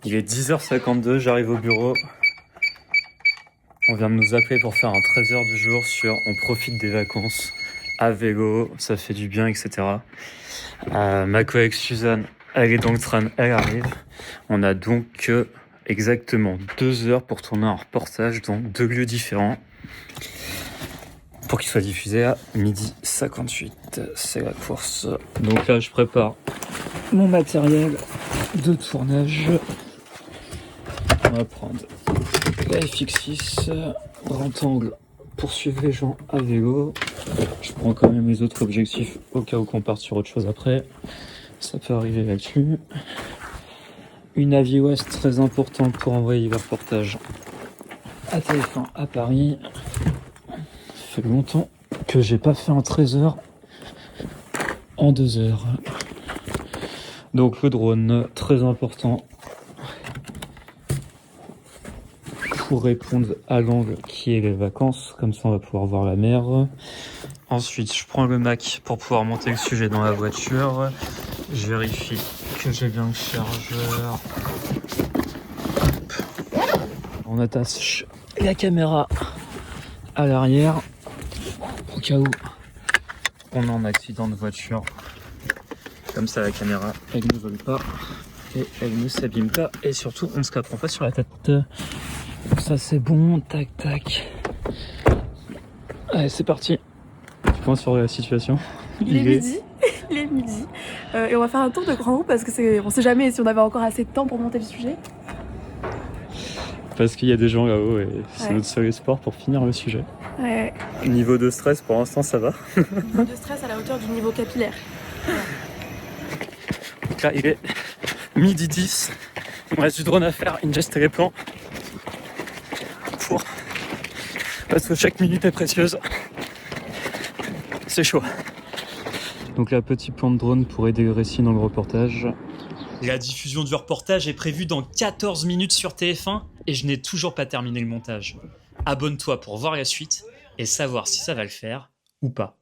Il est 10h52, j'arrive au bureau. On vient de nous appeler pour faire un 13h du jour sur on profite des vacances à vélo, ça fait du bien, etc. Ma collègue Suzanne, elle est dans le tram, elle arrive. On a donc exactement 2 heures pour tourner un reportage dans 2 lieux différents pour qu'il soit diffusé à 12h58. C'est la course. Donc là, je prépare mon matériel de tournage. On va prendre la FX6, grand angle pour suivre les gens à vélo. Je prends quand même les autres objectifs au cas où qu'on parte sur autre chose après. Ça peut arriver là-dessus. Une Avis Ouest très importante pour envoyer le reportage à TF1 à Paris. Ça fait longtemps que j'ai pas fait un 13h en 2 heures. Donc le drone, très important pour répondre à l'angle qui est les vacances, comme ça on va pouvoir voir la mer. Ensuite, je prends le Mac pour pouvoir monter le sujet dans la voiture. Je vérifie que j'ai bien le chargeur. Hop. On attache la caméra à l'arrière au cas où on est en accident de voiture. Comme ça, la caméra, elle ne vole pas et elle ne s'abîme pas. Et surtout, on ne se prend pas sur la tête. Ça, c'est bon. Tac, tac. Allez, c'est parti. Point sur la situation. Il est midi. Il est midi. Et on va faire un tour de grand roue parce que on sait jamais si on avait encore assez de temps pour monter le sujet. Parce qu'il y a des gens là-haut et c'est Ouais. notre seul espoir pour finir le sujet. Ouais. Niveau de stress, pour l'instant, ça va. Niveau de stress à la hauteur du niveau capillaire. Donc là, il est 12h10. Il me reste du drone à faire, ingester les plans. Parce que chaque minute est précieuse. C'est chaud. Donc là, petit plan de drone pour aider le récit dans le reportage. La diffusion du reportage est prévue dans 14 minutes sur TF1 et je n'ai toujours pas terminé le montage. Abonne-toi pour voir la suite et savoir si ça va le faire ou pas.